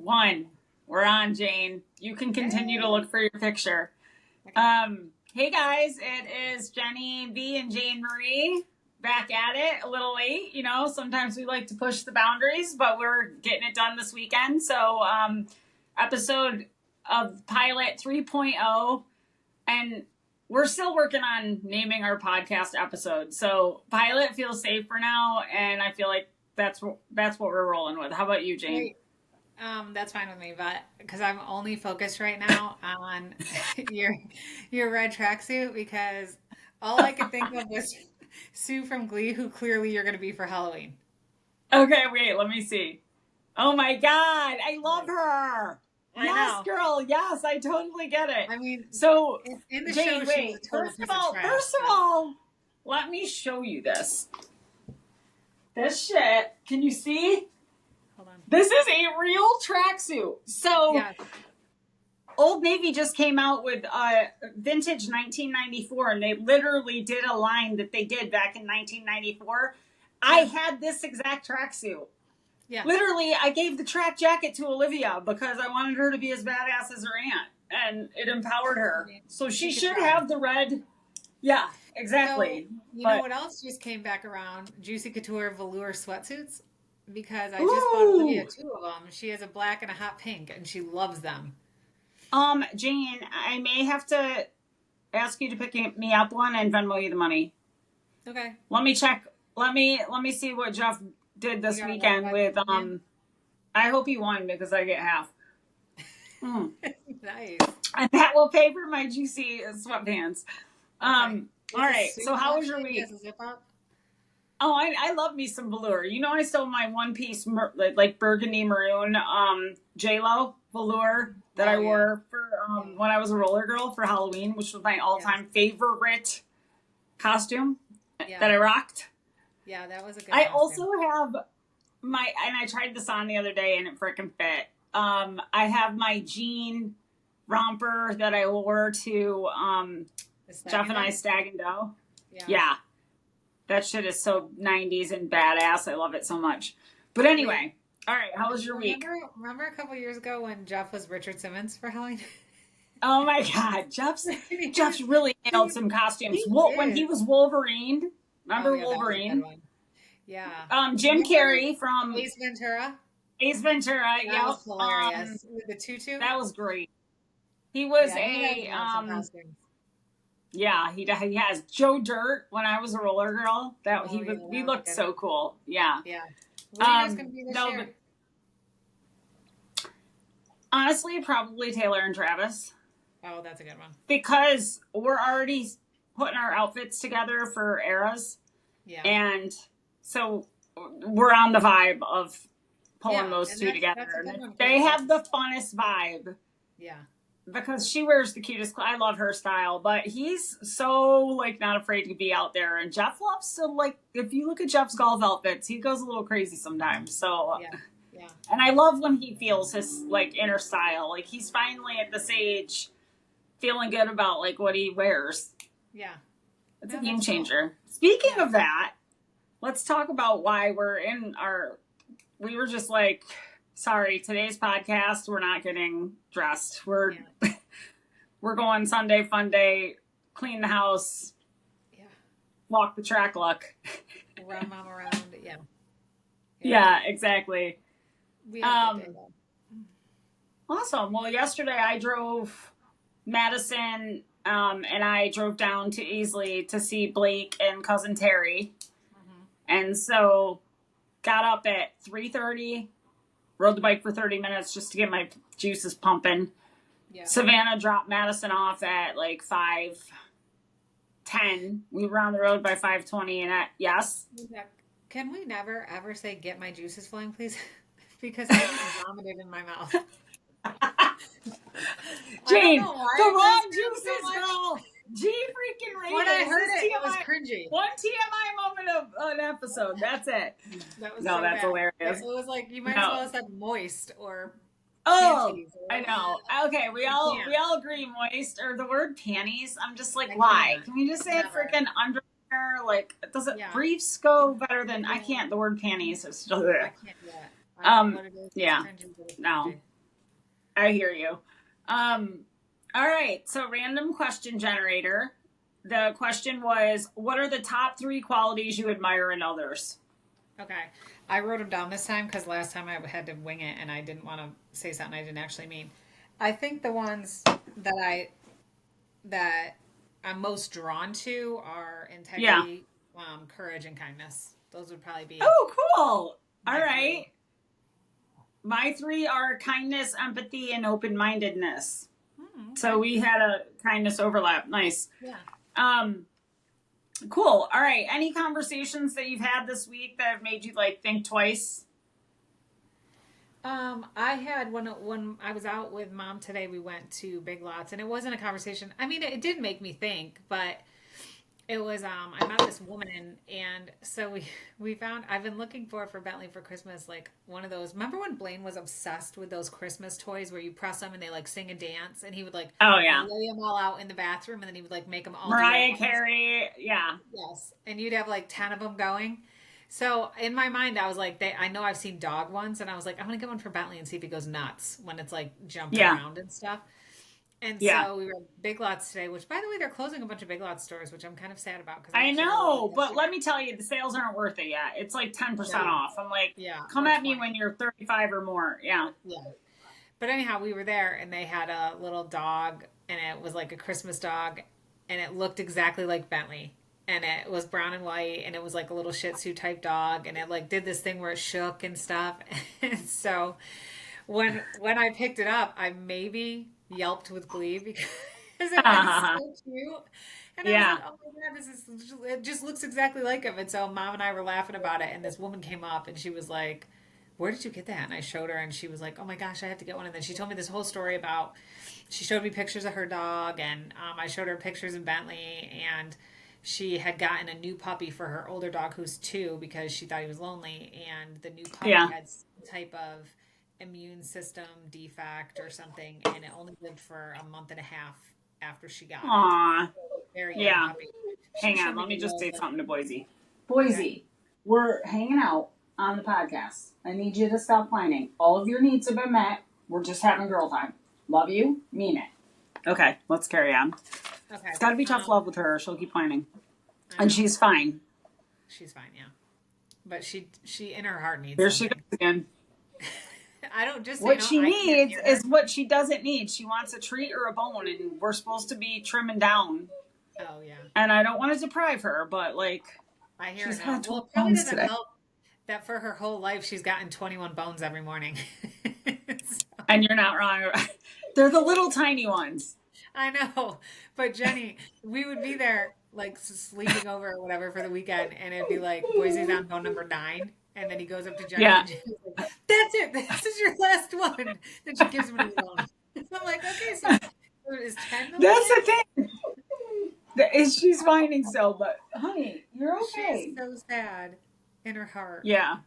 One. We're on, Jane. You can continue to look for your picture. Okay. Hey guys, it is JennyB and Jayne Marie back at it. A little late, sometimes we like to push the boundaries, but we're getting it done this weekend. So, episode of Pilot 3.0, and we're still working on naming our podcast episode. So, Pilot feels safe for now, and I feel like that's what we're rolling with. How about you, Jane? Great. That's fine with me, but because I'm only focused right now on your red tracksuit, because all I could think of was Sue from Glee, who clearly you're going to be for Halloween. Okay, wait, let me see. Oh my God, I love her. I Yes, know. girl. Yes, I totally get it. I mean, so in the Jane, show, she wait. was a total First piece of trash, all, let me show you this. This shit. Can you see? Hold on. This is a real tracksuit. So, Yes. Old Navy just came out with vintage 1994, and they literally did a line that they did back in 1994. I had this exact tracksuit. Yeah. Literally, I gave the track jacket to Olivia because I wanted her to be as badass as her aunt, and it empowered her. So she should have the red. Yeah, exactly. So, you know what else just came back around? Juicy Couture velour sweatsuits. Because I just bought Olivia 2 of them. She has a black and a hot pink, and she loves them. Jane, I may have to ask you to pick me up one and Venmo you the money. Okay. Let me check. Let me see what Jeff did this weekend with I hope he won because I get half. Nice. And that will pay for my juicy sweatpants. Okay. All right. So how was your week? Oh, I love me some velour. I stole my one piece like burgundy maroon J-Lo velour that I wore for when I was a roller girl for Halloween, which was my all-time favorite costume that I rocked. Yeah, that was a good I costume. also have and I tried this on the other day and it freaking fit. I have my jean romper that I wore to Jeff and I Stag and Doe. Yeah. That shit is so 90s and badass. I love it so much. But anyway, all right. How was your week? Remember a couple years ago when Jeff was Richard Simmons for Halloween? Oh my God. Jeff's really nailed some costumes. When he was Wolverine. Remember Wolverine? Yeah. Jim Carrey from Ace Ventura. That was hilarious. With the tutu. That was great. He was he has Joe Dirt when I was a roller girl. We looked so cool. Yeah. Yeah. What are you guys gonna be this year? Honestly, probably Taylor and Travis. Oh, that's a good one. Because we're already putting our outfits together for eras. Yeah. And so we're on the vibe of pulling those two together. They have the funnest vibe. Yeah. Because she wears the cutest clothes. I love her style, but he's so not afraid to be out there. And Jeff loves to if you look at Jeff's golf outfits, he goes a little crazy sometimes. So yeah. And I love when he feels his inner style. He's finally at this age feeling good about what he wears. Yeah. It's a game changer. Cool. Speaking of that, let's talk about why we were just sorry, today's podcast, we're not getting dressed. We're going Sunday fun day, clean the house, walk the track look. Run mom around, Yeah, exactly. We had a good day, though. Awesome. Well, yesterday I drove Madison and I drove down to Easley to see Blake and cousin Terry. Mm-hmm. And so got up at 3:30. Rode the bike for 30 minutes just to get my juices pumping. Yeah. Savannah dropped Madison off at 5:10. We were on the road by 5:20 and yes. Can we never ever say get my juices flowing, please? Because I just vomited in my mouth. Jane, the wrong juices, girl. G freaking Ray. When I heard it, it was cringy. One TMI moment of an episode. That's it. That was that's hilarious. It was you might as well have said moist or. Oh, I know. Okay, we all agree moist or the word panties. I'm just why? Can we just say it freaking underwear? Does it briefs go better than I can't? The word panties is still there. I can't do that. Yeah. No. I hear you. All right. So, random question generator. The question was, what are the top three qualities you admire in others? Okay. I wrote them down this time because last time I had to wing it and I didn't want to say something I didn't actually mean. I think the ones that I'm most drawn to are Yeah. integrity, courage, and kindness. Those would probably be Oh, cool. All my three. right. My three are kindness, empathy, and open mindedness. So Okay. we had a kindness overlap. Nice. Yeah. Um, cool. All right. Any conversations that you've had this week that have made you like think twice? I had when I was out with mom today, we went to Big Lots, and it wasn't a conversation. I mean, it did make me think, but it was I met this woman, and so we found I've been looking for Bentley for Christmas, like one of those. Remember when Blaine was obsessed with those Christmas toys where you press them and they like sing a dance, and he would like Oh, yeah. lay them all out in the bathroom, and then he would like make them all do it at Mariah once. Carey. Yeah. Yes, and you'd have like 10 of them going. So in my mind, I was like, I know I've seen dog ones, and I was like, I'm gonna get one for Bentley and see if he goes nuts when it's like jumping Yeah. around and stuff. And Yeah. so we were at Big Lots today, which by the way, they're closing a bunch of Big Lots stores, which I'm kind of sad about because I I actually really like know, that but store. let me tell you, the sales aren't worth it yet. It's like 10% No, off. I'm like, yeah, come or at me 20. when you're 35 or more. Yeah. Yeah. But anyhow, we were there and they had a little dog and it was like a Christmas dog and it looked exactly like Bentley. And it was brown and white and it was like a little Shih Tzu type dog and it like did this thing where it shook and stuff. And so when I picked it up, I maybe yelped with glee because it was so cute. And I was like, Yeah. oh my God, it just looks exactly like him. And so mom and I were laughing about it. And this woman came up and she was like, where did you get that? And I showed her and she was like, oh my gosh, I have to get one. And then she told me this whole story about, she showed me pictures of her dog and I showed her pictures in Bentley and she had gotten a new puppy for her older dog who's 2 because she thought he was lonely. And the new puppy Yeah. had some type of immune system defect or something. And it only lived for a month and a half after she got it. Aw. Very young Yeah. puppy. She Hang showed on. me Let me just videos say like, something to Boise. okay, Boise, we're hanging out on the podcast. I need you to stop whining. All of your needs have been met. We're just having girl time. Love you. Mean it. Okay. Let's carry on. okay. It's got to be tough love with her. She'll keep whining. I And know. she's fine. She's fine, yeah. But she in her heart needs Here she goes something. again. I don't just What she I can't needs hear her. is what she doesn't need. She wants a treat or a bone, and we're supposed to be trimming down. Oh yeah. And I don't want to deprive her, but like, I hear her she's now. had Well, 12 it probably bones doesn't today. help that for her whole life she's gotten 21 bones every morning. So, And you're not wrong. They're the little tiny ones. I know. But Jenny, we would be there like sleeping over or whatever for the weekend and it'd be like Boise's on bone number 9 and then he goes up to Jenny Yeah. and she's like, that's it. This is your last one. Then she gives him a new bone. So I'm like, okay, so is 10 the That's limit? the thing. She's whining still, but honey, you're She's okay. so sad in her heart. Yeah.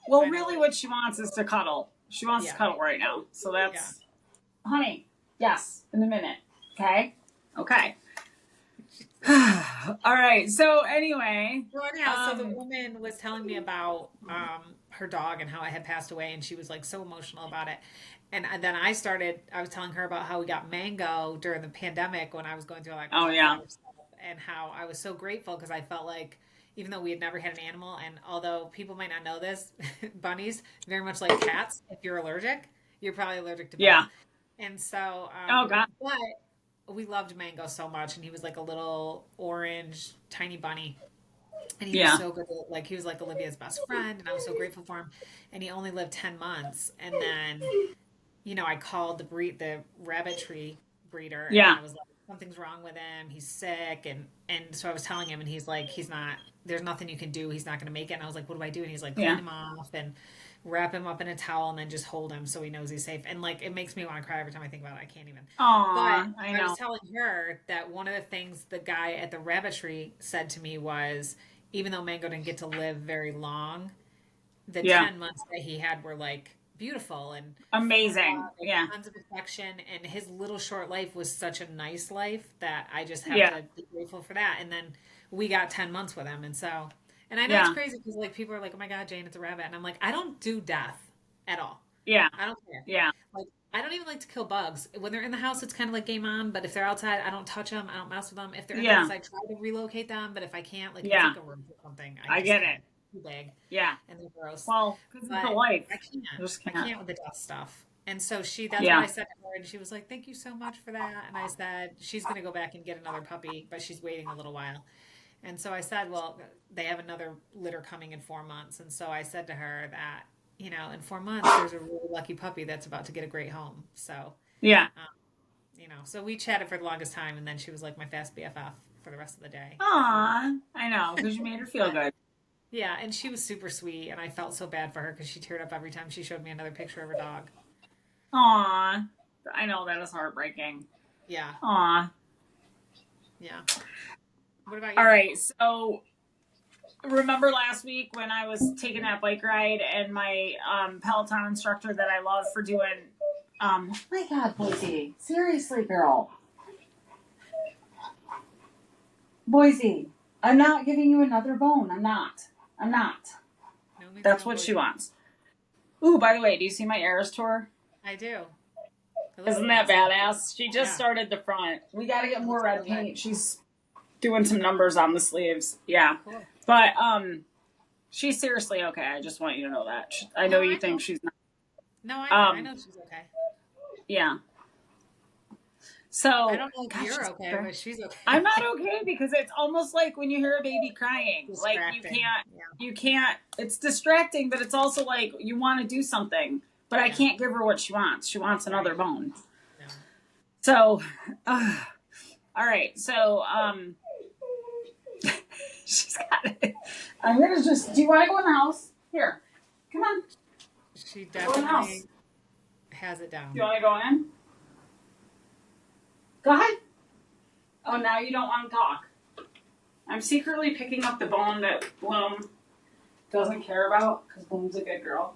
Well, I know really, it. what she wants is to cuddle. She wants to Yeah. cuddle right now. So Yeah. that's, honey, yes, in a minute. Okay? Okay. All right. So, anyway, Well, anyhow, so the woman was telling me about her dog and how it had passed away, and she was like so emotional about it. And then I was telling her about how we got Mango during the pandemic when I was going through all that oh, yeah. coronavirus stuff, and how I was so grateful because I felt like even though we had never had an animal, and although people might not know this, bunnies very much like cats. If you're allergic, you're probably allergic to both. Yeah. And so, Oh, God. but we loved Mango so much, and he was like a little orange tiny bunny. And he was Yeah. so good. Like he was like Olivia's best friend, and I was so grateful for him. And he only lived 10 months. And then, I called the rabbit tree breeder, and Yeah. I was like, something's wrong with him. He's sick, and so I was telling him, and he's like, he's not. There's nothing you can do. He's not going to make it. And I was like, what do I do? And he's like, clean Yeah. him off and wrap him up in a towel, and then just hold him so he knows he's safe. And like, it makes me want to cry every time I think about it. I can't even. But Aw, I I know. was telling her that one of the things the guy at the rabbitry said to me was, even though Mango didn't get to live very long, the Yeah. 10 months that he had were like beautiful and Amazing. love and Yeah. tons of affection. And his little short life was such a nice life that I just have Yeah. to be grateful for that. And then we got 10 months with him. And so, and I know it's Yeah. crazy because like people are like, oh my God, Jane, it's a rabbit. And I'm like, I don't do death at all. Yeah. I don't care. Yeah. Like I don't even like to kill bugs. When they're in the house, it's kind of like game on. But if they're outside, I don't touch them. I don't mess with them. If they're in the Yeah. house, I try to relocate them. But if I can't, like if it's Yeah. like a room or something, I I just get can't. it. Too big Yeah. and they're gross. Well, because it's But the life. I can't. I just I can't. can't with the dust stuff. And so that's what I Yeah. said to her, and she was like, "Thank you so much for that." And I said, "She's gonna go back and get another puppy, but she's waiting a little while." And so I said, "Well, they have another litter coming in 4 months." And so I said to her that, in 4 months, there's a really lucky puppy that's about to get a great home. So, Yeah. um, so we chatted for the longest time, and then she was like my fast BFF for the rest of the day. Aw, I know, because you made her feel But good. yeah, and she was super sweet, and I felt so bad for her because she teared up every time she showed me another picture of her dog. Aw, I know that is heartbreaking. Yeah, Aw. yeah. What about All you? right, so remember last week when I was taking that bike ride and my Peloton instructor that I love for doing, oh my God, Boise, seriously, girl. Boise, I'm not giving you another bone. I'm not. No, me That's too, what boy. she wants. Ooh, by the way, do you see my Eras tour? I do. It looks Isn't that awesome. badass? She just Yeah, started the front. We got to get it more looks so red good. paint. She's doing some numbers on the sleeves. Yeah. Cool. But she's seriously okay. I just want you to know that. I know No, you I think know. she's not. No, I know she's okay. Yeah. I So, don't know if gosh, you're okay, but she's I'm okay. not okay because it's almost like when you hear a baby crying. Like Distracting. Yeah, you can't, it's distracting, but it's also like you want to do something, but I yeah. can't give her what she wants. She wants another Right. bone. No. So, all right. So, she's got it. I'm going to just, do you want to go in the house? Here, come on. She Go in the house. definitely has it Do down. you want to go in? Go ahead. Oh, now you don't want to talk. I'm secretly picking up the bone that Bloom doesn't care about because Bloom's a good girl.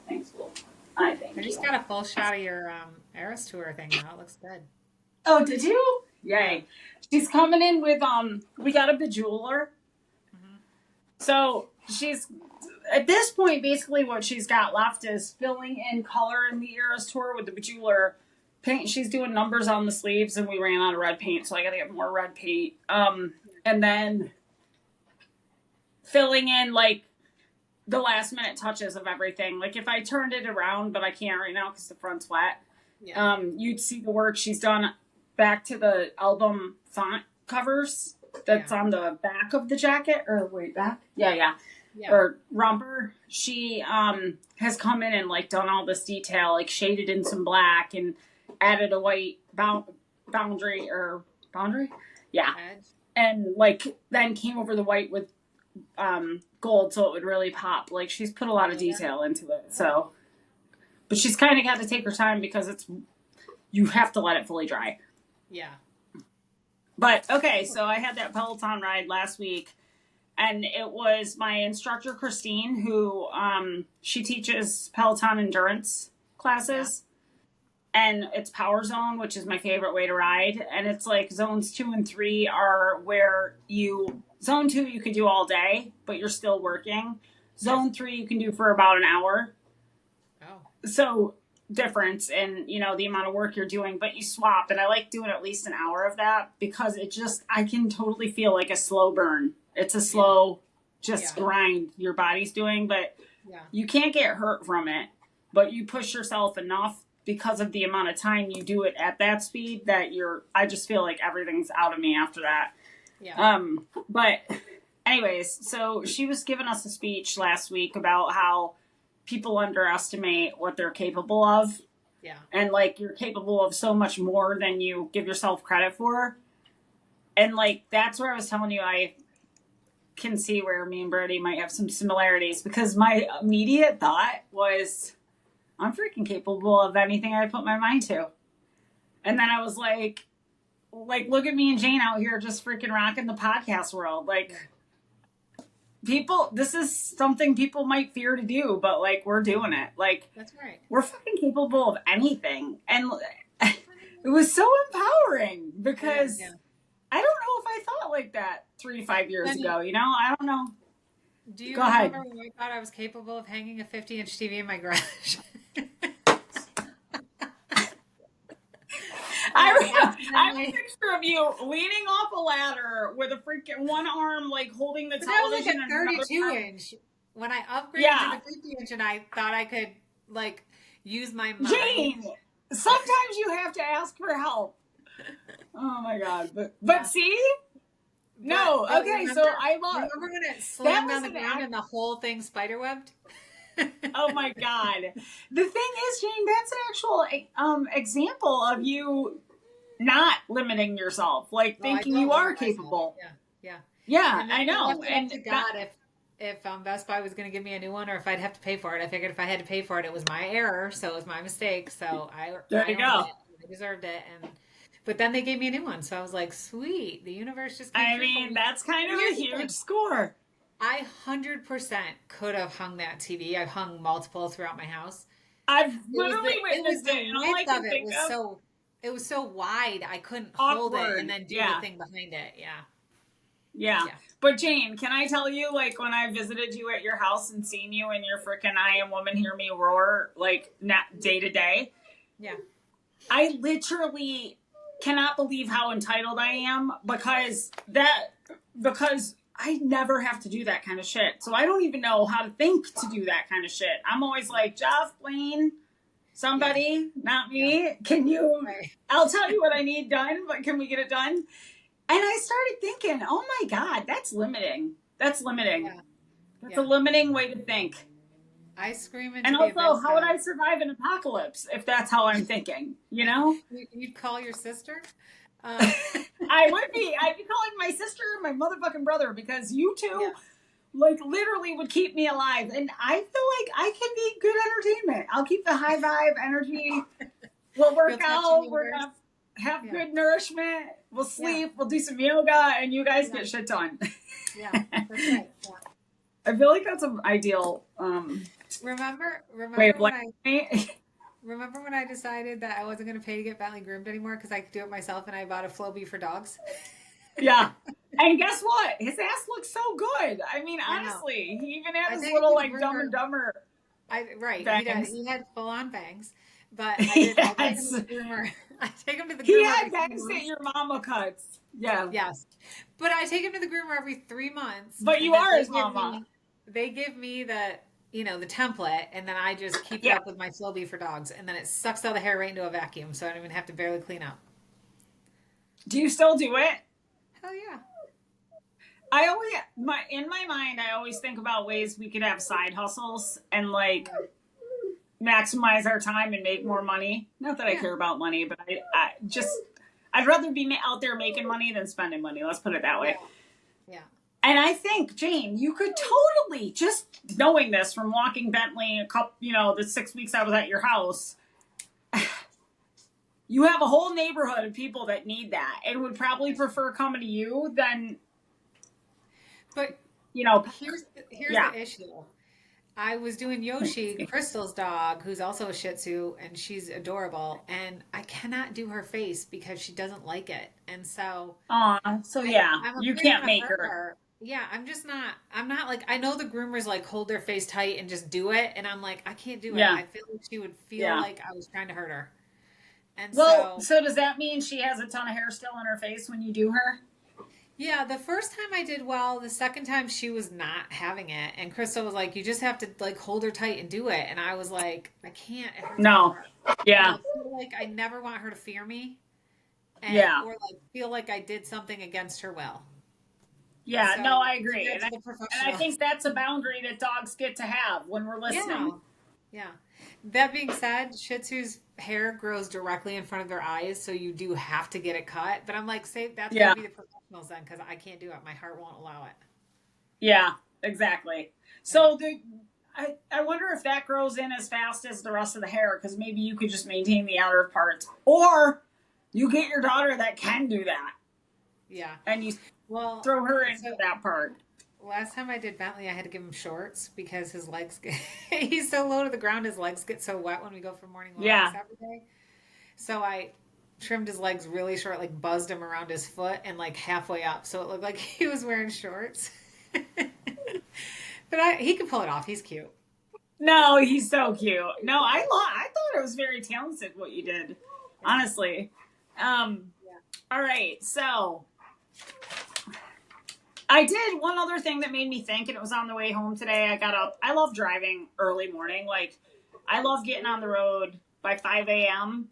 Thanks, Bloom. I I thank just you. got a full shot of your Eras tour thing now. It looks good. Oh, did you? Yeah. Yay. She's coming in with, we got a bejeweler. Hmm. So she's, at this point, basically what she's got left is filling in color in the Eras tour with the bejeweler paint. She's doing numbers on the sleeves and we ran out of red paint, so I got to get more red paint. And then filling in like the last minute touches of everything. Like if I turned it around, but I can't right now because the front's wet. Yeah. You'd see the work she's done back to the album font covers that's Yeah. on the back of the jacket, or wait, back? Yeah. Yeah. Or romper. She has come in and like done all this detail, like shaded in some black and added a white boundary. Yeah. Edge. And like then came over the white with gold so it would really pop. Like she's put a lot of detail into it. So, but she's kind of got to take her time because you have to let it fully dry. Yeah. But okay, so I had that Peloton ride last week, and it was my instructor Christine who she teaches Peloton endurance classes. And it's Power Zone, which is my favorite way to ride. And it's like zones 2 and 3 are where zone 2 you can do all day, but you're still working. Zone 3 you can do for about an hour. Oh. So difference in, the amount of work you're doing, but you swap. And I like doing at least an hour of that because I can totally feel like a slow burn. It's a slow, grind your body's doing, but you can't get hurt from it, but you push yourself enough because of the amount of time you do it at that speed that I just feel like everything's out of me after that. Yeah. But anyways, so she was giving us a speech last week about how people underestimate what they're capable of. Yeah. And like, you're capable of so much more than you give yourself credit for. And like, that's where I was telling you, I can see where me and Brody might have some similarities because my immediate thought was, I'm freaking capable of anything I put my mind to. And then I was like, look at me and Jane out here just freaking rocking the podcast world. Like, this is something people might fear to do, but like, we're doing it. Like, that's right. We're fucking capable of anything. And it was so empowering because I don't know if I thought like that 3 to 5 years ago, I don't know. Do you Go remember ahead. when I thought I was capable of hanging a 50-inch TV in my garage? I have a picture of you leaning off a ladder with a freaking one arm like holding the But that was like television a and another 32 arm. inch. When I upgraded to Yeah, the 50 inch and I thought I could like use my mind. Jane. Sometimes you have to ask for help. Oh my god! But Yeah. see, no. But Okay, so I love remember when it that slammed was on the an ground and the whole thing spiderwebbed? Oh my god! The thing is, Jane, that's an actual example of you not limiting yourself, like Oh, I thinking don't you are limit myself. capable. Yeah, yeah. Yeah, And then I I know, left it up and to that, God if Best Buy was going to give me a new one or if I'd have to pay for it. I figured if I had to pay for it, it was my error, so it was my mistake. So there I you owned go. it. I deserved it, and but then they gave me a new one, so I was like, sweet, the universe just came I through for mean, me. that's kind But of a here's the huge thing. score. I 100% could have hung that TV. I've hung multiple throughout my house. I've It literally was witnessed the it, and all I width of can think of it was so wide I couldn't hold it and awkward. then do the Yeah, thing behind it. Yeah. yeah. Yeah. But Jane, can I tell you, like, when I visited you at your house and seen you in your freaking "I Am Woman, Hear Me Roar" like day to day, Yeah. I literally cannot believe how entitled I am because I never have to do that kind of shit. So I don't even know how to think to do that kind of shit. I'm always like, Jeff, Blaine, Yeah. somebody, not Yeah. me. Can you? Right. I'll tell you what I need done, but can we get it done? And I started thinking, oh my God, that's limiting. That's limiting. Yeah. That's a Yeah. limiting way to think. I scream And into the also, abyss how would of I survive an apocalypse if that's how I'm thinking? You know? you'd call your sister. I'd be calling my sister and my motherfucking brother because you two, Yeah. like, literally would keep me alive. And I feel like I can be good entertainment. I'll keep the high vibe energy. We'll work You'll touch the out. We're universe. going to have Yeah. good nourishment. We'll Yeah. sleep. We'll do some yoga, and you guys Yeah. get shit done. Yeah. That's right. Yeah. I feel like that's an ideal Remember way of when life. remember when I decided that I wasn't going to pay to get Bentley groomed anymore because I could do it myself, and I bought a Flowbee for dogs. Yeah. And guess what? His ass looks so good. I mean, I know. honestly, he even had I his take him little, to the like, Dumb and groomer. Dumber Right, he did. bangs. He had full on bangs, but I take him Yes. to the groomer. I take him to the He groomer had every 3 bangs that months. your mama cuts. Yeah. Yes, but I take him to the groomer every 3 months. But and you then are his mama. They give me the the template, and then I just keep it Yeah. up with my Flowbee for dogs, and then it sucks all the hair right into a vacuum, so I don't even have to barely clean up. Do you still do it? Hell yeah. In my mind, I always think about ways we could have side hustles and, like, maximize our time and make more money. Not that I Yeah. care about money, but I'd rather be out there making money than spending money. Let's put it that way. Yeah. And I think, Jane, you could totally, just knowing this from walking Bentley the 6 weeks I was at your house, you have a whole neighborhood of people that need that and would probably prefer coming to you than, But here's Yeah. the issue. I was doing Yoshi, Crystal's dog, who's also a Shih Tzu, and she's adorable. And I cannot do her face because she doesn't like it. And so, so yeah, I'm you afraid can't to make hurt her. Yeah, I'm not like, I know the groomers like hold their face tight and just do it. And I'm like, I can't do it. Yeah. I feel like she would feel Yeah. like I was trying to hurt her. And Well, so does that mean she has a ton of hair still on her face when you do her? yeah, the first time I did well. The second time she was not having it, and Crystal was like, "You just have to like hold her tight and do it." And I was like, "I can't." It hurts my No. heart. Yeah. And I feel like I never want her to fear me, Yeah. or like feel like I did something against her will. Yeah, So no, I leave agree. that And to I, the and I professionals. think that's a boundary that dogs get to have when we're Yeah, listening. yeah. That being said, Shih Tzu's hair grows directly in front of their eyes, so you do have to get it cut. But I'm like, say that's Yeah. gonna be the professionals then, because I can't do it. My heart won't allow it. Yeah, exactly. So I wonder if that grows in as fast as the rest of the hair, because maybe you could just maintain the outer parts. Or you get your daughter that can do that, Yeah. and you Well, throw her into so that part. last time I did Bentley, I had to give him shorts because his legs get, he's so low to the ground, his legs get so wet when we go for morning walks Yeah. every day. So I trimmed his legs really short, like buzzed him around his foot and like halfway up. So it looked like he was wearing shorts. But he could pull it off. He's cute. No, he's so cute. No, I thought it was very talented what you did. Honestly. All right, so I did one other thing that made me think, and it was on the way home today. I got up. I love driving early morning. Like, I love getting on the road by 5 a.m.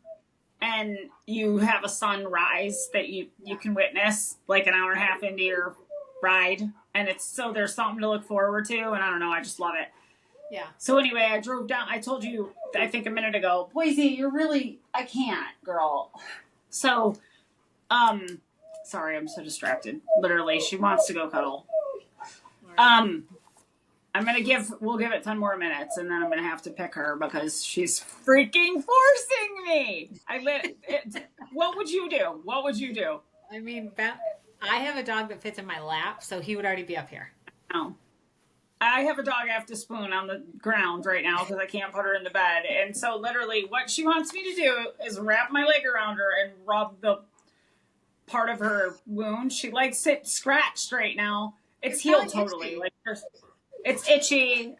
and you have a sunrise that you can witness like an hour and a half into your ride. And it's so there's something to look forward to. And I don't know, I just love it. Yeah. So anyway, I drove down. I told you, I think a minute ago, Boise, I can't, girl. So, sorry, I'm so distracted. Literally, she wants to go cuddle. We'll give it 10 more minutes, and then I'm gonna have to pick her because she's freaking forcing me. What would you do? What would you do? I mean, I have a dog that fits in my lap, so he would already be up here. Oh. I have a dog I have to spoon on the ground right now because I can't put her in the bed. And so literally what she wants me to do is wrap my leg around her and rub the part of her wound. She likes it scratched right now. It's healed totally. Itchy. Like it's itchy,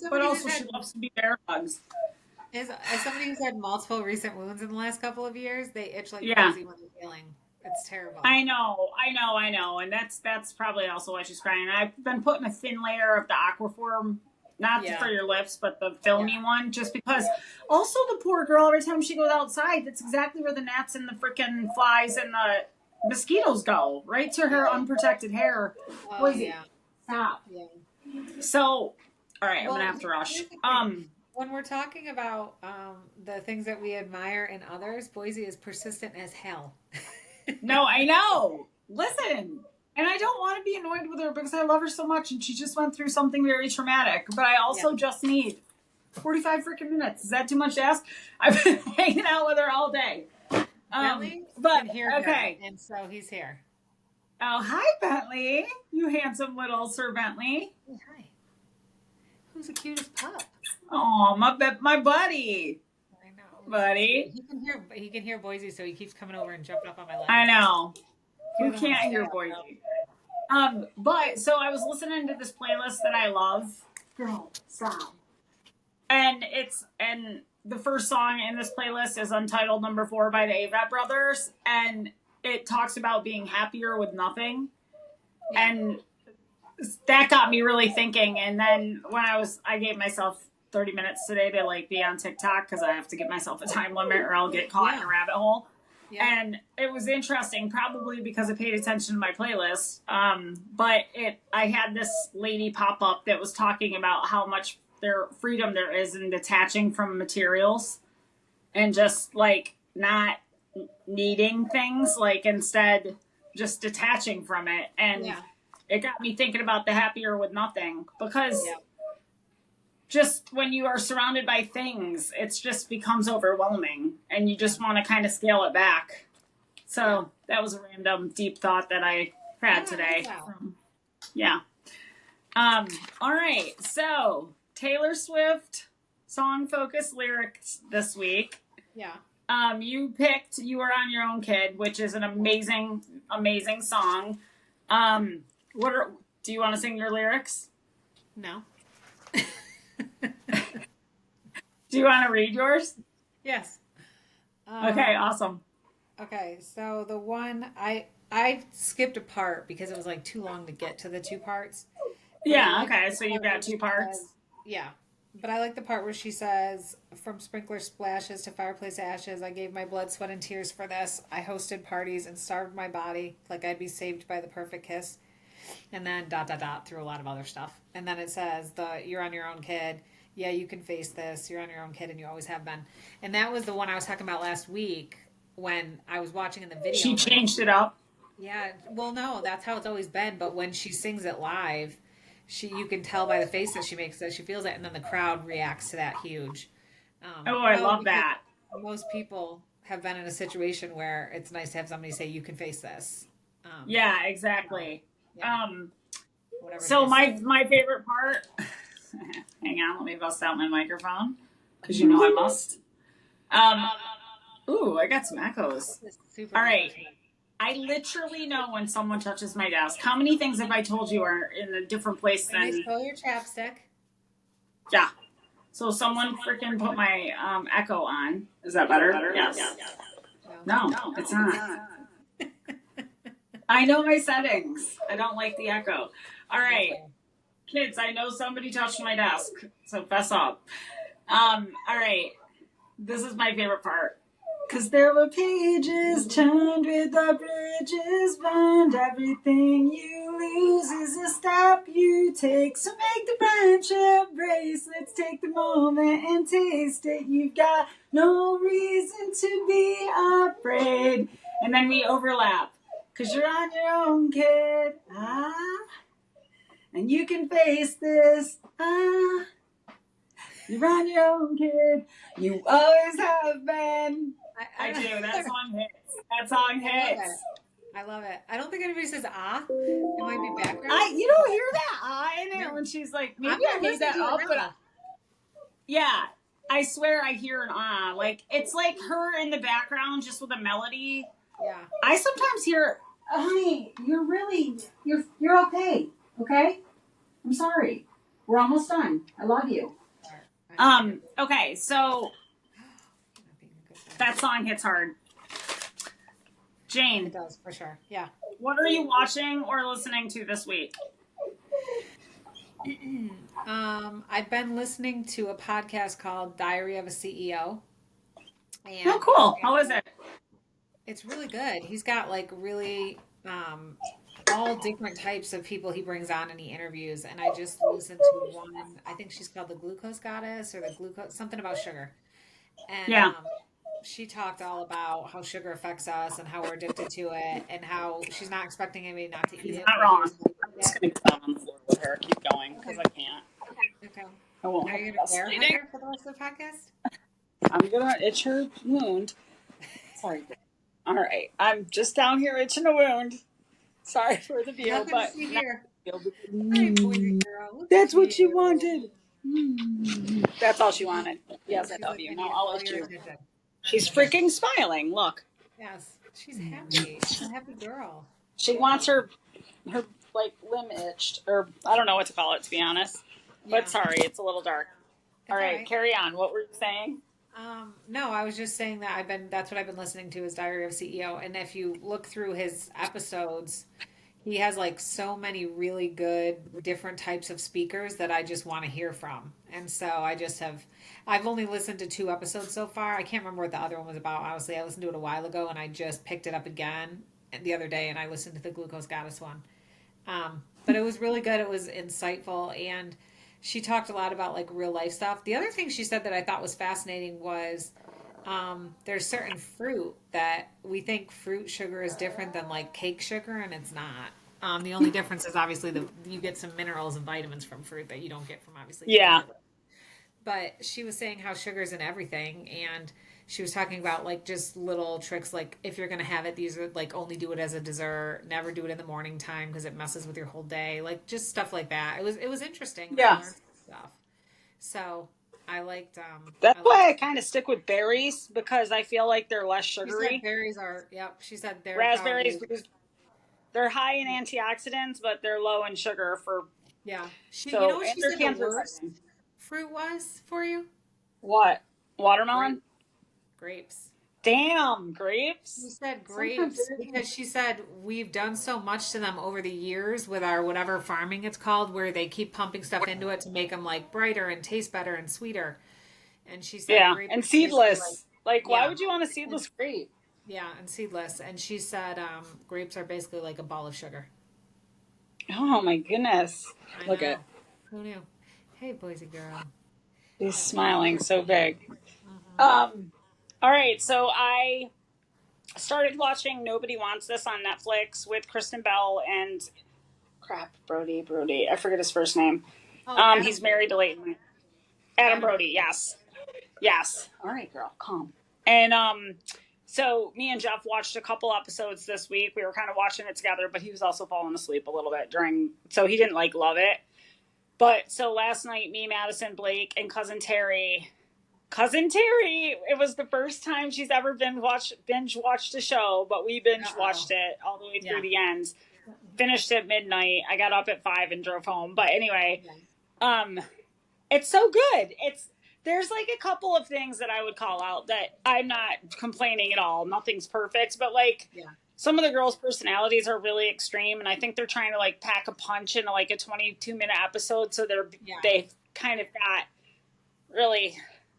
but also she loves to be bear hugs. As somebody who's had multiple recent wounds in the last couple of years, they itch like crazy when they're healing. It's terrible. I know. And that's probably also why she's crying. I've been putting a thin layer of the Aquaform, not for your lips, but the filmy one, just because also the poor girl, every time she goes outside, that's exactly where the gnats and the freaking flies and the mosquitoes go, right to her unprotected hair. Boise, stop. Yeah. So, all right, I'm going to have to rush. When we're talking about the things that we admire in others, Boise is persistent as hell. No, I know. Listen, and I don't want to be annoyed with her because I love her so much and she just went through something very traumatic. But I also just need 45 freaking minutes. Is that too much to ask? I've been hanging out with her all day. Bentley but here, okay. And so he's here. Oh, hi, Bentley. You handsome little Sir Bentley. Hey, hi. Who's the cutest pup? Oh, my buddy. Buddy. He can hear Boise, so he keeps coming over and jumping up on my lap. I know. Who can't hear Boise? But so I was listening to this playlist that I love. Girl, stop. And the first song in this playlist is Untitled Number 4 by the Avett Brothers, and it talks about being happier with nothing. Yeah. And that got me really thinking. And then when I gave myself 30 minutes today to like be on TikTok because I have to give myself a time limit or I'll get caught in a rabbit hole. Yeah. And it was interesting, probably because I paid attention to my playlist. But I had this lady pop up that was talking about how much freedom there is in detaching from materials and just like not needing things, like instead just detaching from it. And it got me thinking about the happier with nothing because just when you are surrounded by things, it just becomes overwhelming and you just want to kind of scale it back. So that was a random deep thought that I had today. All right. So Taylor Swift song focused lyrics this week. Yeah. You picked You Are On Your Own Kid, which is an amazing, amazing song. Do you want to sing your lyrics? No. Do you want to read yours? Yes. Okay, awesome. Okay, so the one I skipped a part because it was like too long to get to the two parts. Yeah, okay, so you've got two parts. Yeah, but I like the part where she says, from sprinkler splashes to fireplace ashes, I gave my blood, sweat, and tears for this. I hosted parties and starved my body like I'd be saved by the perfect kiss. And then ... through a lot of other stuff. And then it says, you're on your own, kid. Yeah, you can face this. You're on your own, kid, and you always have been. And that was the one I was talking about last week when I was watching in the video. She changed it up? Yeah. Well, no, that's how it's always been. But when she sings it live, you can tell by the face that she makes that she feels it. And then the crowd reacts to that huge. I love that. Most people have been in a situation where it's nice to have somebody say, you can face this. Yeah, exactly. So my favorite part, hang on, let me bust out my microphone because you know I must. Ooh, I got some echoes. All right. I literally know when someone touches my desk. How many things have I told you are in a different place than... They stole your chapstick. Yeah. So someone freaking put my echo on. Is that better? Yes. No, it's not. I know my settings. I don't like the echo. All right. Kids, I know somebody touched my desk, so fess up. All right. This is my favorite part. 'Cause there were pages turned with the bridges burned. Everything you lose is a step you take. So make the friendship bracelets. Take the moment and taste it. You've got no reason to be afraid. And then we overlap. 'Cause you're on your own, kid. And you can face this. You're on your own, kid. You always have been. I do. That song hits. That song hits. I love it. I don't think anybody says It might be background. You don't hear that in it when she's like, maybe I made that up, but yeah, I swear I hear an like it's like her in the background just with a melody. Yeah. I sometimes hear, honey, you're okay. Okay? I'm sorry. We're almost done. I love you. Okay, so that song hits hard. Jane. It does, for sure. Yeah. What are you watching or listening to this week? I've been listening to a podcast called Diary of a CEO. And oh, cool. How is it? It's really good. He's got like really all different types of people he brings on and he interviews. And I just listened to one, I think she's called the Glucose Goddess or the Glucose, something about sugar. And she talked all about how sugar affects us and how we're addicted to it and how she's not expecting anybody not to eat it. Not wrong. I'm just going to get down on the floor with her. Keep going because I can't. Okay. I won't. Are you going to wear her for the rest of the podcast? I'm going to itch her wound. Sorry. All right. I'm just down here itching a wound. Sorry for the view, but here. Hi, boy, girl. That's what she wanted. That's all she wanted. Yes, I love you. Now I'll let you. She's freaking smiling. Look. Yes, she's happy. She's a happy girl. She wants her like limb itched, or I don't know what to call it, to be honest. Yeah. But sorry, it's a little dark. All right, carry on. What were you saying? No, I was just saying that that's what I've been listening to is Diary of CEO. And if you look through his episodes, he has like so many really good different types of speakers that I just want to hear from. And so I've only listened to 2 episodes so far. I can't remember what the other one was about. Honestly, I listened to it a while ago and I just picked it up again the other day and I listened to the Glucose Goddess one. But it was really good. It was insightful and she talked a lot about like real life stuff. The other thing she said that I thought was fascinating was there's certain fruit that we think fruit sugar is different than like cake sugar, and it's not. The only difference is obviously you get some minerals and vitamins from fruit that you don't get from obviously. Yeah. Sugar. But she was saying how sugar's in everything, and she was talking about like just little tricks, like if you're gonna have it, these are like only do it as a dessert, never do it in the morning time because it messes with your whole day, like just stuff like that. It was interesting. Yeah. Stuff. So I liked. That's why I kind of stick with berries because I feel like they're less sugary. She said berries are. Yep. She said they're raspberries because they're high in antioxidants, but they're low in sugar. Yeah. You know what she said the worst fruit was for you? What? Watermelon? Grapes. Damn, grapes? She said grapes because she said we've done so much to them over the years with our whatever farming it's called, where they keep pumping stuff into it to make them like brighter and taste better and sweeter. And she said, grapes and seedless. Why would you want a seedless grape? Yeah, and seedless. And she said grapes are basically like a ball of sugar. Oh my goodness! Look at. Who knew? Hey, Boise girl. He's smiling so big. Mm-hmm. All right, so I started watching Nobody Wants This on Netflix with Kristen Bell and Brody. I forget his first name. He's married to Leighton. Adam Brody, yes. All right, girl, calm. And so me and Jeff watched a couple episodes this week. We were kind of watching it together, but he was also falling asleep a little bit so he didn't love it. But so last night, me, Madison, Blake, and cousin Terry, it was the first time she's ever binge watched a show, but we binge watched it all the way through the end. Finished at midnight. I got up at 5 and drove home. But anyway, it's so good. there's like a couple of things that I would call out that I'm not complaining at all. Nothing's perfect, but like some of the girls' personalities are really extreme, and I think they're trying to like pack a punch into like a 22-minute episode, so they've kind of got really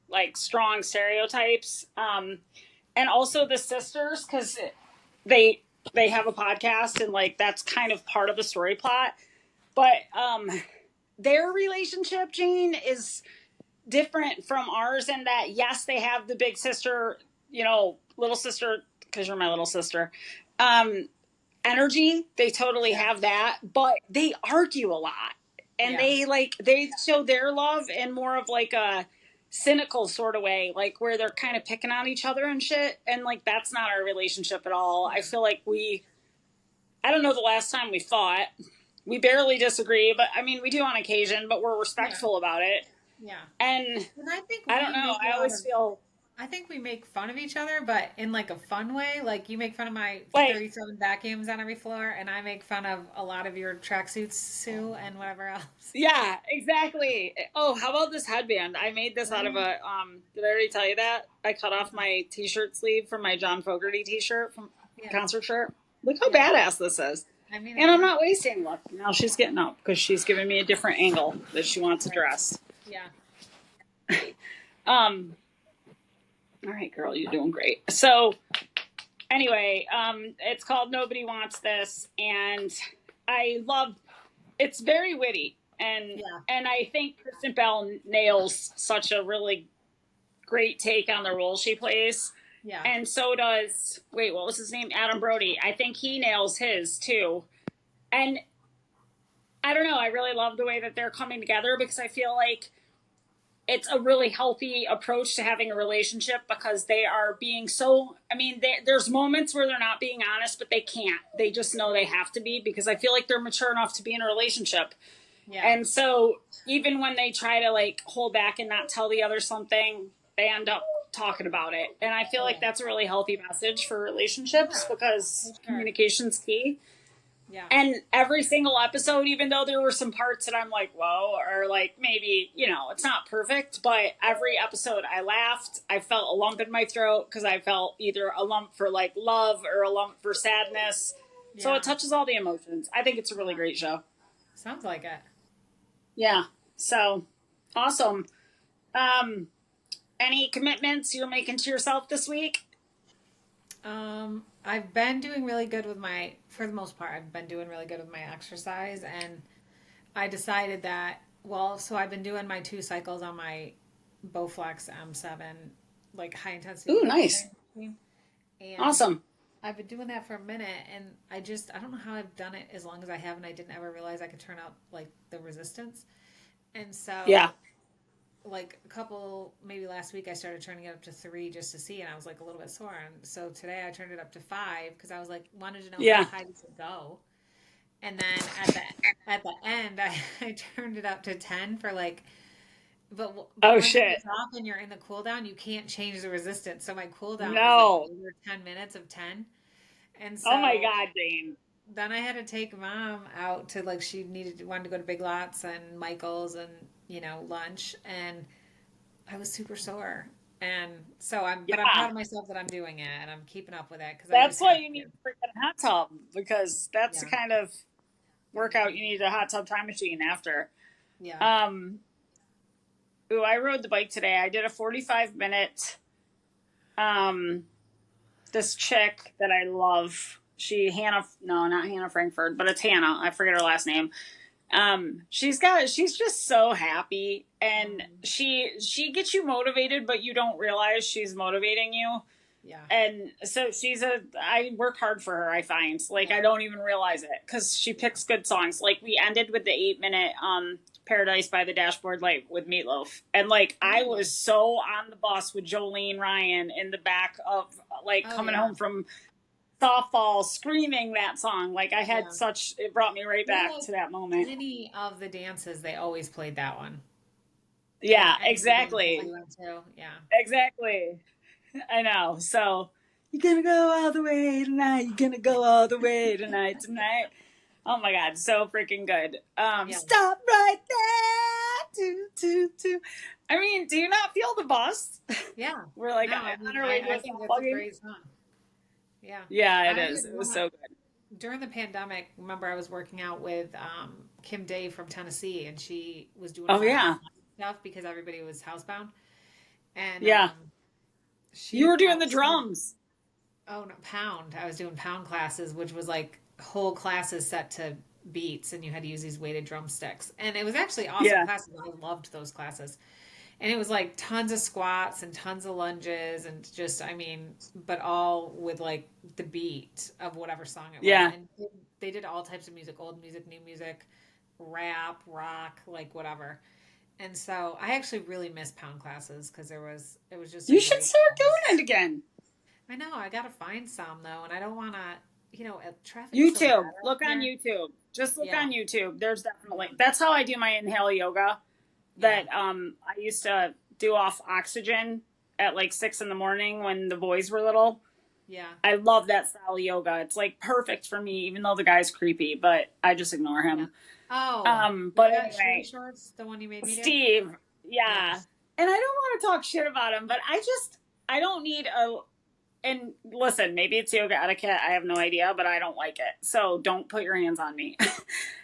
like strong stereotypes. And also the sisters, because they have a podcast, and like that's kind of part of the story plot. But their relationship, Jane, is different from ours in that, yes, they have the big sister, you know, little sister, because you're my little sister, energy. They totally have that, but they argue a lot. And they show their love in more of like a cynical sort of way, like where they're kind of picking on each other and shit. And like, that's not our relationship at all. I feel like I don't know the last time we fought. We barely disagree, but I mean, we do on occasion, but we're respectful about it. Yeah. And I think I don't know. I always feel. I think we make fun of each other, but in like a fun way. Like you make fun of my 37 vacuums on every floor, and I make fun of a lot of your tracksuits, Sue, and whatever else. Yeah, exactly. Oh, how about this headband? I made this out of a, did I already tell you that? I cut off my t-shirt sleeve from my John Fogerty t-shirt from concert shirt. Look how badass this is. I mean, and I'm not wasting luck. Now she's getting up because she's giving me a different angle that she wants to dress. Yeah. All right, girl, you're doing great. So anyway, it's called Nobody Wants This, and it's very witty, and I think Kristen Bell nails such a really great take on the role she plays. Yeah. And so does, what was his name? Adam Brody. I think he nails his too. And I don't know, I really love the way that they're coming together, because I feel like it's a really healthy approach to having a relationship, because they are being there's moments where they're not being honest, but they can't. They just know they have to be, because I feel like they're mature enough to be in a relationship. Yeah. And so even when they try to like hold back and not tell the other something, they end up talking about it. And I feel like that's a really healthy message for relationships, because communication's key. Yeah. And every single episode, even though there were some parts that I'm like, whoa, or like maybe, you know, it's not perfect, but every episode I laughed. I felt a lump in my throat because I felt either a lump for like love or a lump for sadness. Yeah. So it touches all the emotions. I think it's a really great show. Sounds like it. Yeah. So awesome. Any commitments you're making to yourself this week? I've been doing really good for the most part, I've been doing really good with my exercise, and I decided that, so I've been doing my 2 cycles on my Bowflex M7, like high intensity. Ooh, nice. And awesome. I've been doing that for a minute, and I don't know how I've done it as long as I have, and I didn't ever realize I could turn up like the resistance. And so like maybe last week I started turning it up to 3 just to see, and I was like a little bit sore. And so today I turned it up to 5 because I was like, wanted to know how high we could go. And then at the end I turned it up to 10 for like, but oh shit! It's off and you're in the cool down, you can't change the resistance. So my cool down was like over 10 minutes of 10. And so, oh my God, Jane. Then I had to take Mom out to like, she wanted to go to Big Lots and Michael's and, you know, lunch, and I was super sore. And so I'm proud of myself that I'm doing it and I'm keeping up with it. Cause that's why you need a freaking hot tub, because that's the kind of workout you need a hot tub time machine after. Yeah. I rode the bike today. I did a 45-minute, this chick that I love, not Hannah Frankfurt, but it's Hannah. I forget her last name. She's just so happy, and she gets you motivated, but you don't realize she's motivating you. Yeah. And so I work hard for her, I find. Like, I don't even realize it, because she picks good songs. Like, we ended with the 8-minute, Paradise by the Dashboard Light with Meatloaf. And like, I was so on the bus with Jolene Ryan in the back of like coming home from softball screaming that song. Like, I had it brought me right back to that moment. Any of the dances, they always played that one. Yeah, exactly. Yeah. Exactly. I know. So, you're gonna go all the way tonight. You're gonna go all the way tonight. Oh my God, so freaking good. Stop right there. I mean, do you not feel the bus? Yeah. We're like No, I on mean, our way to I a think softball that's a game. great song. Yeah. Yeah, it I is. had It was one so good. during the pandemic. Remember, I was working out with Kim Day from Tennessee, and she was doing a Oh lot of yeah, online stuff because everybody was housebound. And yeah. You she were doing the said, drums. "Oh no, pound!" I was doing pound classes, which was like whole classes set to beats, and you had to use these weighted drumsticks. And it was actually awesome Yeah, classes. I loved those classes. And it was like tons of squats and tons of lunges and just, I mean, but all with like the beat of whatever song it was. yeah. And they did all types of music, old music, new music, rap, rock, like whatever. And so I actually really miss pound classes because it was just a You should great start time. doing it again. I know, I gotta find some though, and I don't wanna, traffic is so bad YouTube. out Look on here. YouTube. Just look Yeah, on YouTube. There's yeah, definitely that's how I do my inhale yoga. yeah, That I used to do off oxygen at like 6 in the morning when the boys were little. yeah. I love that style of yoga. It's like perfect for me, even though the guy's creepy, but I just ignore Yeah. him. Oh, the But guy shorty anyway, shorts, the one you made me do? Steve, Yeah. yeah. And I don't want to talk shit about him, but I don't need a, and listen, maybe it's yoga etiquette. I have no idea, but I don't like it. So don't put your hands on me.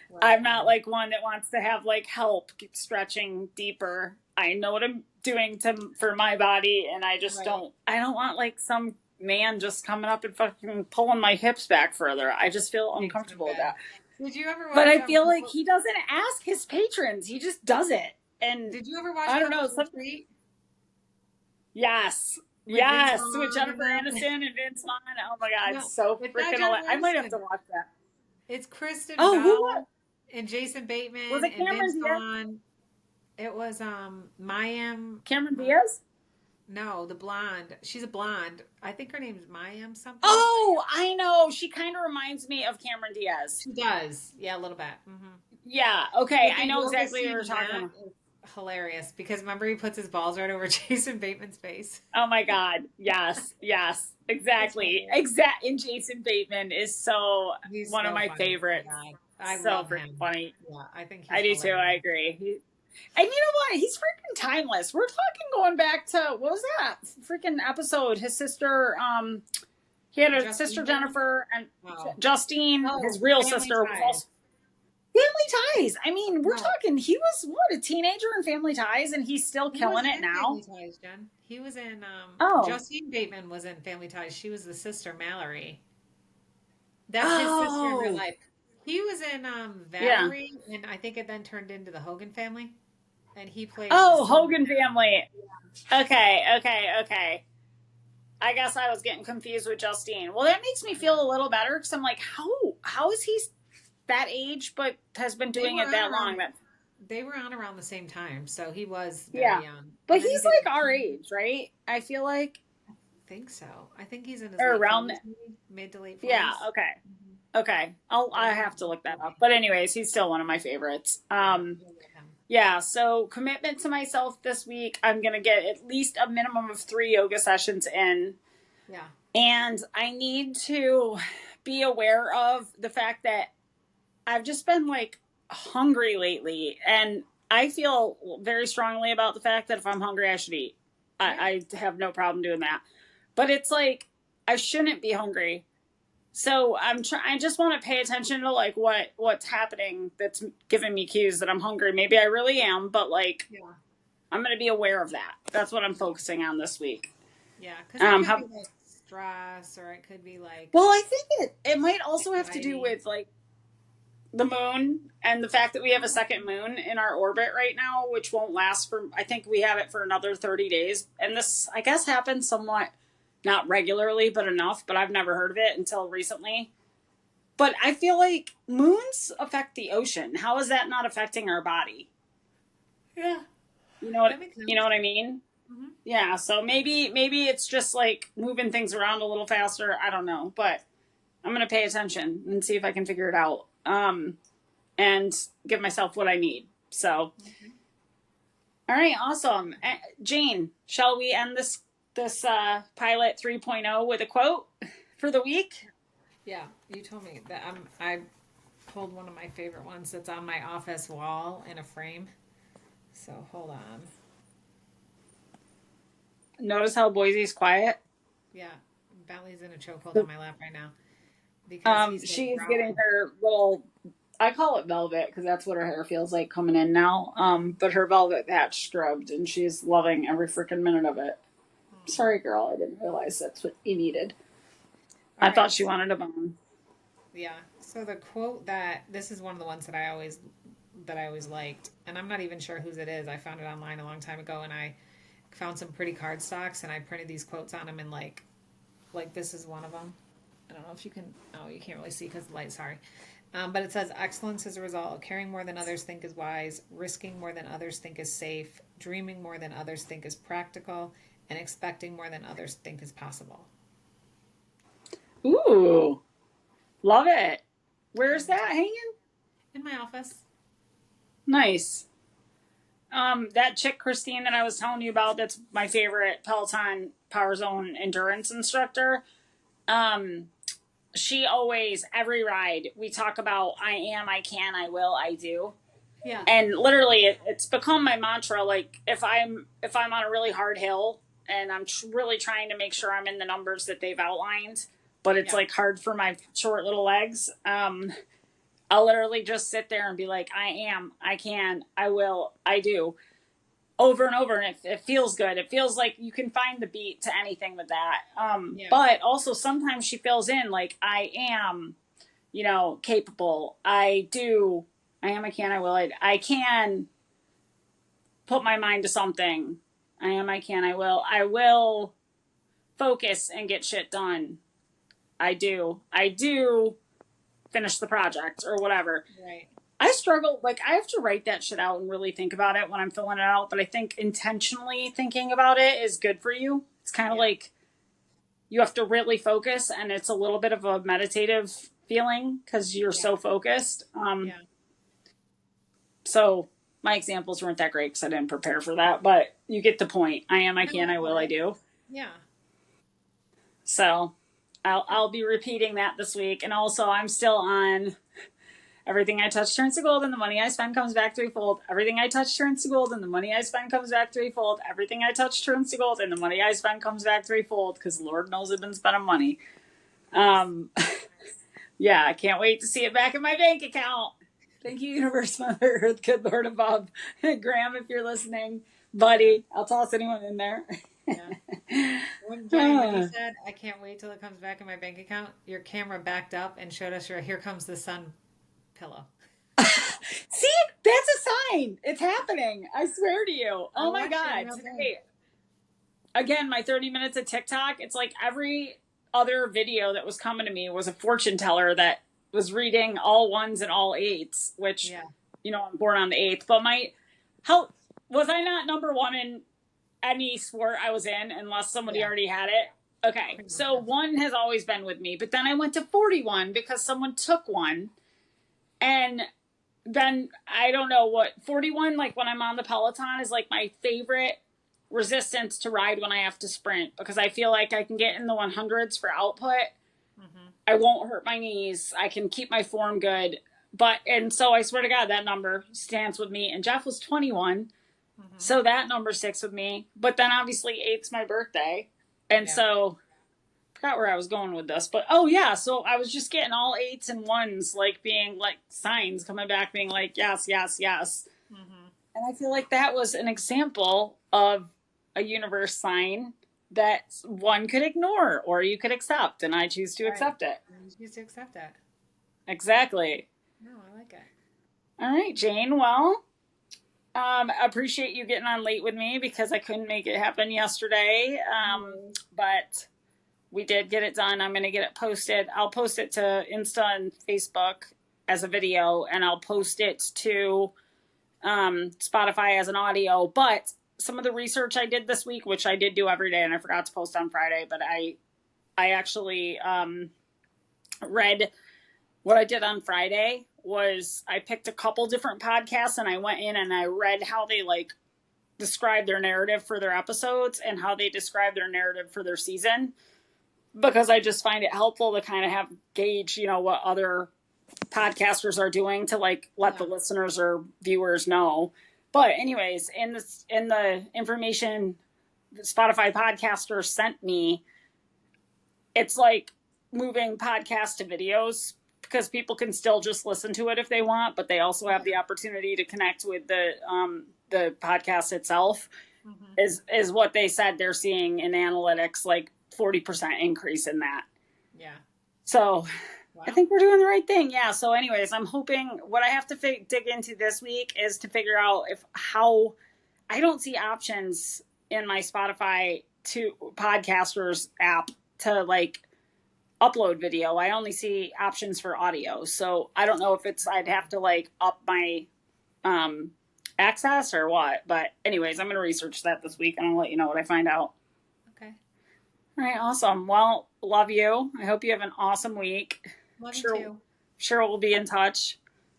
Right. I'm not like one that wants to have like help stretching deeper. I know what I'm doing for my body, and I just Right. don't. I don't want like some man just coming up and fucking pulling my hips back further. I just feel Makes me uncomfortable with good. that. Did you ever But watch I feel like Purple? he doesn't ask his patrons; he just does it. And Did you ever watch I don't know. Purple Retreat Yes, with Vince yes, with Vaughn and Jennifer them? Aniston and Vince Vaughn. Oh my god, No, so it's not freaking! Jennifer I might have to Aniston. watch that. It's Kristen Oh, who Bell and Jason was Bateman it? and Cameron Vince Diaz. Vaughn. It was Mayim. Cameron Uh, Diaz. no, the blonde. She's a blonde. I think her name's Mayim something. Oh, I know. She kind of reminds me of Cameron Diaz. She does. Yeah, a little bit. Yeah. Okay. But the I know yoga exactly what scene you're in talking that about. is hilarious because remember he puts his balls right over Jason Bateman's face. Oh my God. Yes. Yes. It's Exactly. hilarious. And Jason Bateman is so He's one of so my funny. Oh my favorites. God. I So love freaking him. funny. Yeah, I think I he's do too. hilarious. I agree. And you know what? He's freaking timeless. We're talking going back to what was that freaking episode? His sister, he had a sister Justine Bateman? Jennifer and Oh. Justine. His Oh, real Family sister was Ties. also Family Ties. I mean, we're No, talking. He was what a teenager in Family Ties, and he's still he killing wasn't it in now. Family Ties, Jen. He was in Oh, Justine Bateman was in Family Ties. She was the sister Mallory. That's his sister in real oh, life. He was in yeah. Valerie, and I think it then turned into the Hogan family. And he played the Oh, son. Hogan Family. Okay, okay, okay. I guess I was getting confused with Justine. Well, that makes me feel a little better because I'm like, how is he that age but has been They doing were it on that long? around That they were on around the same time, so he was very yeah, young. but And then he he's did like our I age, right? I feel like think so. I think he's in his or late around. 40s, maybe mid to late Yeah. 40s. Okay. Okay. I Younger have to than look that up. me. But anyways, he's still one of my favorites. Yeah, I love him. Yeah, so commitment to myself this week. I'm going to get at least a minimum of 3 yoga sessions in. Yeah. And I need to be aware of the fact that I've just been like hungry lately. And I feel very strongly about the fact that if I'm hungry, I should eat. Yeah. I have no problem doing that. But it's like, I shouldn't be hungry. So I just want to pay attention to like what's happening that's giving me cues that I'm hungry. Maybe I really am, but like Yeah. I'm going to be aware of that. That's what I'm focusing on this week. Yeah. Because it could How, be like stress or it could be like well, I think it might also have to do anxiety. with like the moon and the fact that we have a second moon in our orbit right now, which won't last for, I think we have it for another 30 days. And this, I guess, happens somewhat, not regularly, but enough, but I've never heard of it until recently. But I feel like moons affect the ocean. How is that not affecting our body? Yeah. That makes You know sense. what I mean? Hmm. Yeah, so maybe it's just like moving things around a little faster. I don't know, but I'm gonna pay attention and see if I can figure it out. And give myself what I need. So, all right, awesome. Jane, shall we end this pilot 3.0 with a quote for the week? Yeah. You told me that I pulled one of my favorite ones that's on my office wall in a frame. So hold on. Notice how Boise's quiet? Yeah, Bentley's in a chokehold on my lap right now because he's like She's getting growling. her little, I call it velvet because that's what her hair feels like coming in now. But her velvet patch scrubbed and she's loving every freaking minute of it. Hmm. Sorry, girl, I didn't realize that's what you needed. All I thought right. she wanted a bone. Yeah. So the quote that this is one of the ones that I always liked, and I'm not even sure whose it is. I found it online a long time ago, and I found some pretty card stocks, and I printed these quotes on them, and like this is one of them. I don't know if you can. Oh, you can't really see because the light. Sorry. But it says excellence is a result of caring more than others think is wise, risking more than others think is safe, dreaming more than others think is practical, and expecting more than others think is possible. Ooh, love it. Where's And that hanging? in my office. Nice. That chick Christine that I was telling you about, that's my favorite Peloton Power Zone endurance instructor. Um, she always, every ride, we talk about I am, I can, I will, I do. Yeah. And literally it's become my mantra. Like if I'm on a really hard hill and I'm really trying to make sure I'm in the numbers that they've outlined, but it's Yeah. like hard for my short little legs. I'll literally just sit there and be like, I am, I can, I will, I do, over and over, and it feels good. It feels like you can find the beat to anything with that. Yeah. But also sometimes she fills in like I am, capable. I do. I am. I can. I will. I can put my mind to something. I am. I can. I will. I will focus and get shit done. I do. I do finish the project or whatever. Right. I struggle, like, I have to write that shit out and really think about it when I'm filling it out, but I think intentionally thinking about it is good for you. It's kind of Yeah. like you have to really focus, and it's a little bit of a meditative feeling because you're Yeah. so focused. Yeah. So my examples weren't that great because I didn't prepare for that, but you get the point. I am, I No, can, I I will, got I it. do. Yeah. So I'll be repeating that this week. And also, I'm still on everything I touch turns to gold, and the money I spend comes back threefold. Everything I touch turns to gold, and the money I spend comes back threefold. Everything I touch turns to gold, and the money I spend comes back threefold. Because Lord knows I've been spending money. Nice. Um, Nice. yeah, I can't wait to see it back in my bank account. Thank you, Universe, Mother Earth, good Lord above. Graham, if you're listening, Yeah. buddy, I'll toss anyone in there. Yeah. When you said I can't wait till it comes back in my bank account, your camera backed up and showed us your "Here Comes the Sun" pillow. See, that's a sign. It's happening. I swear to you. Oh I'll my watch it God. real big. Today, again, my 30 minutes of TikTok, it's like every other video that was coming to me was a fortune teller that was reading all ones and all eights, which, Yeah. I'm born on the eighth. But how was I not number one in any sport I was in unless somebody Yeah. already had it? Okay. Pretty much. So one has always been with me, but then I went to 41 because someone took one. And then I don't know what 41, like when I'm on the Peloton, is like my favorite resistance to ride when I have to sprint because I feel like I can get in the 100s for output. Mm-hmm. I won't hurt my knees. I can keep my form good. And so I swear to God, that number stands with me. And Jeff was 21. Mm-hmm. So that number sticks with me. But then obviously eight's my birthday. And Yeah. so I forgot where I was going with this. But oh yeah, so I was just getting all eights and ones, like being like signs coming back, being like, yes, yes, yes. Mm-hmm. And I feel like that was an example of a universe sign that one could ignore or you could accept. And I choose to Right. accept it. You used to accept that. Exactly. No, I like it. All right, Jane. Well, appreciate you getting on late with me because I couldn't make it happen yesterday. No. But we did get it done. I'm going to get it posted. I'll post it to Insta and Facebook as a video, and I'll post it to Spotify as an audio. But some of the research I did this week, which I did do every day, and I forgot to post on Friday, but I actually read what I did on Friday was I picked a couple different podcasts and I went in and I read how they like describe their narrative for their episodes and how they describe their narrative for their season because I just find it helpful to kind of have gauge, what other podcasters are doing to like let the Yeah. listeners or viewers know. But anyways, in the information the Spotify podcaster sent me, it's like moving podcasts to videos because people can still just listen to it if they want, but they also have the opportunity to connect with the podcast itself. Is what they said they're seeing in analytics, like 40% increase in that. Yeah. So I think we're doing the right thing. Yeah. So anyways, I'm hoping what I have to dig into this week is to figure out how I don't see options in my Spotify to podcasters app to like upload video. I only see options for audio. So I don't know if I'd have to like up my access or what. But anyways, I'm going to research that this week and I'll let you know what I find out. Okay. All right. Awesome. Well, love you. I hope you have an awesome week. Love you too. Sure we'll be in touch.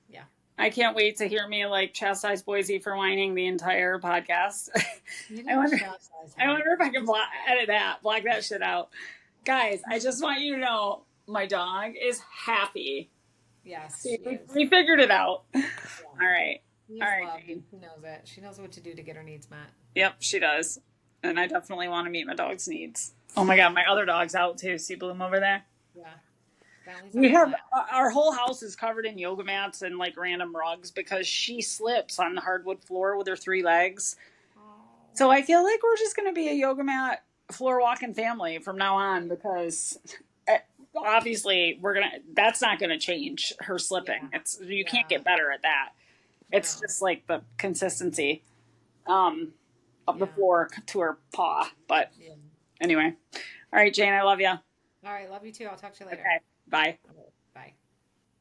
Yeah. I can't wait to hear me like chastise Boise for whining the entire podcast. I wonder if I can edit that, block that shit out. Guys, I just want you to know my dog is happy. Yes. See, we figured it out. Yeah. All right. All right. She knows it. She knows what to do to get her needs met. Yep, she does. And I definitely want to meet my dog's needs. Oh my God, my other dog's out too. See Bloom over there? Yeah. We have our whole house is covered in yoga mats and like random rugs because she slips on the hardwood floor with her 3 legs. Oh. So I feel like we're just going to be a yoga mat floor walking family from now on because obviously that's not going to change her slipping. Yeah. You can't get better at that. It's just like the consistency of the floor to her paw. But anyway. All right, Jane, I love you. All right. Love you too. I'll talk to you later. Okay. Bye.